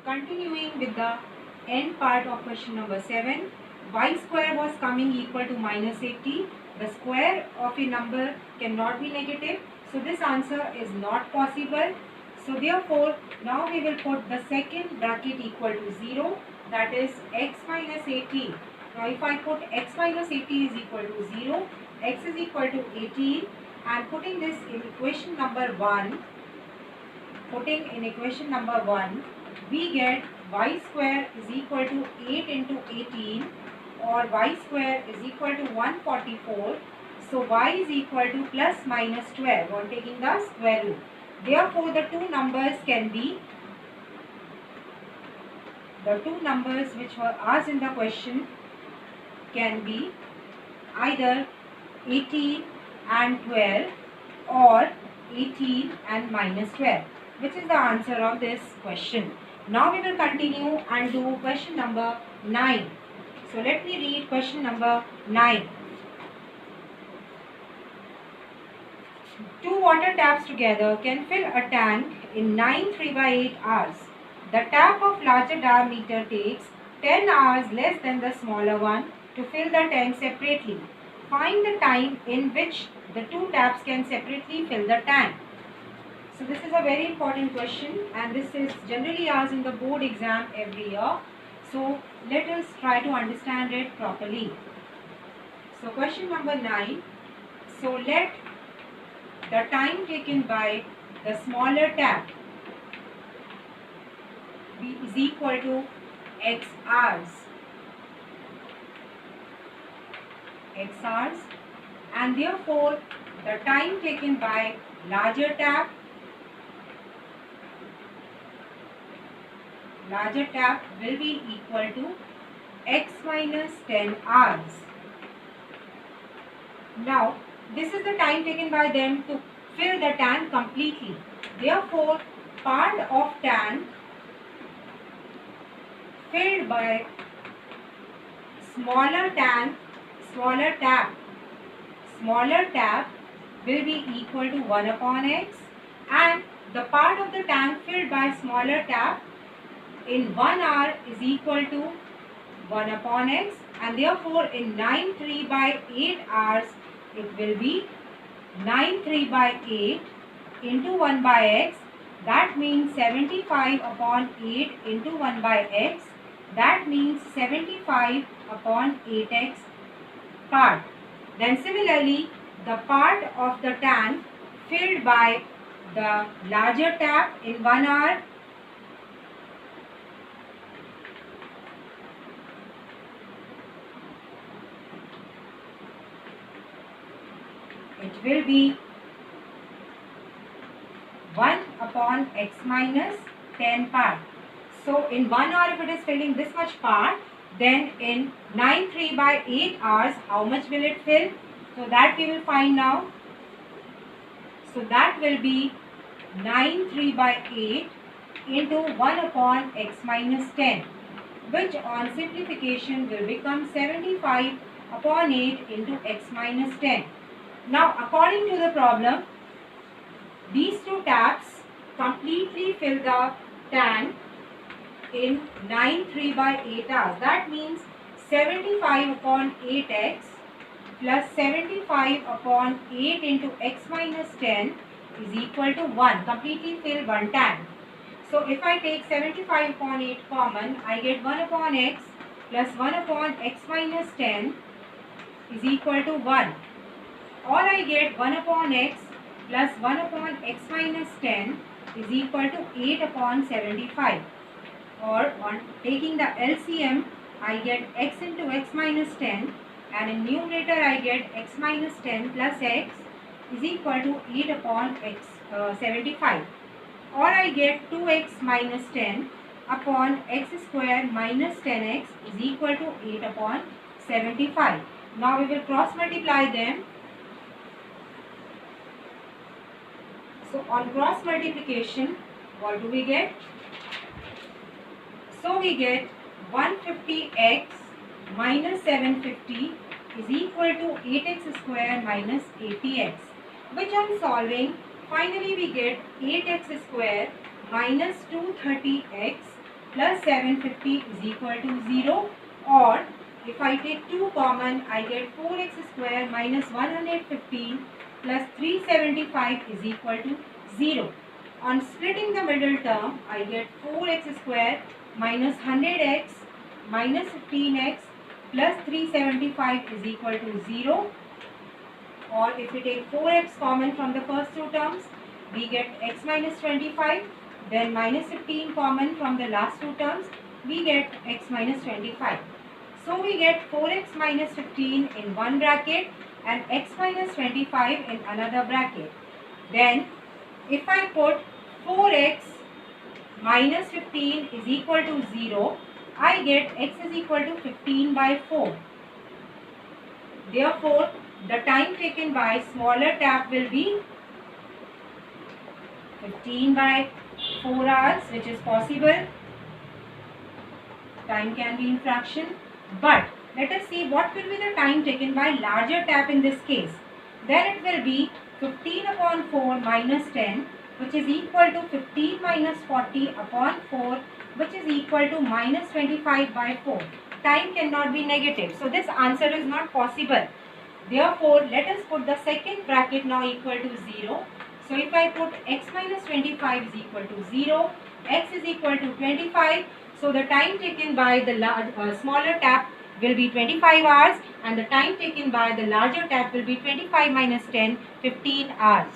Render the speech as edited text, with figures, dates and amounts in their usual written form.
Continuing with the end part of question number 7, y square was coming equal to minus 80. The square of a number cannot be negative, so this answer is not possible. So therefore, now we will put the second bracket equal to 0, that is x minus 80. Now if I put x minus 80 is equal to 0, x is equal to 18, and putting this in equation number 1, we get y square is equal to 8 into 18, or y square is equal to 144. So y is equal to plus minus 12 on taking the square root. Therefore, the two numbers which were asked in the question can be either 18 and 12 or 18 and minus 12, which is the answer of this question. Now we will continue and do question number 9. So let me read question number 9. Two water taps together can fill a tank in 9 3/8 hours. The tap of larger diameter takes 10 hours less than the smaller one to fill the tank separately. Find the time in which the two taps can separately fill the tank. So this is a very important question, and this is generally asked in the board exam every year. So let us try to understand it properly. So question number 9. So let the time taken by the smaller tap is equal to x hours, and therefore the time taken by larger tap will be equal to x minus 10 hours. Now this is the time taken by them to fill the tank completely. Therefore, part of tank filled by smaller tap will be equal to 1 upon x, and the part of the tank filled by smaller tap in 1 hour is equal to 1 upon x, and therefore in 9 3/8 hours it will be 9 3/8 into 1 by x. That means 75 upon 8 into 1 by x. That means 75 upon 8x part. Then similarly, the part of the tank filled by the larger tap in 1 hour it will be 1 upon x minus 10 part. So in 1 hour if it is filling this much part, then in 9 3/8 hours how much will it fill? So that we will find now. So that will be 9 3/8 into 1 upon x minus 10, which on simplification will become 75 upon 8 into x minus 10. Now according to the problem, these two taps completely fill the tank in 9 3/8 hours. That means 75 upon 8x plus 75 upon 8 into x minus 10 is equal to 1. Completely fill one tank. So if I take 75 upon 8 common, I get 1 upon x plus 1 upon x minus 10 is equal to 1. Or I get 1 upon x plus 1 upon x minus 10 is equal to 8 upon 75. Or on taking the LCM, I get x into x minus 10, and in numerator I get x minus 10 plus x is equal to 8 upon x 75. Or I get 2x minus 10 upon x square minus 10x is equal to 8 upon 75. Now we will cross multiply them. So on cross multiplication, what do we get? So we get 150x minus 750 is equal to 8x square minus 80x, which on solving, finally we get 8x square minus 230x plus 750 is equal to 0, or if I take 2 common, I get 4x square minus 115 plus 375 is equal to 0. On splitting the middle term, I get 4x square minus 100x minus 15x plus 375 is equal to 0. Or if we take 4x common from the first two terms, we get x minus 25. Then minus 15 common from the last two terms, we get x minus 25. So we get 4x minus 15 in one bracket and x minus 25 in another bracket. Then if I put 4x minus 15 is equal to 0, I get x is equal to 15 by 4. Therefore, the time taken by smaller tap will be 15 by 4 hours, which is possible. Time can be in fraction. But let us see what will be the time taken by larger tap in this case. Then it will be 15 upon 4 minus 10, which is equal to 15 minus 40 upon 4, which is equal to minus 25 by 4. Time cannot be negative. So this answer is not possible. Therefore, let us put the second bracket now equal to 0. So if I put x minus 25 is equal to 0, x is equal to 25. So the time taken by the smaller tap will be 25 hours, and the time taken by the larger tap will be 25 minus 10, 15 hours.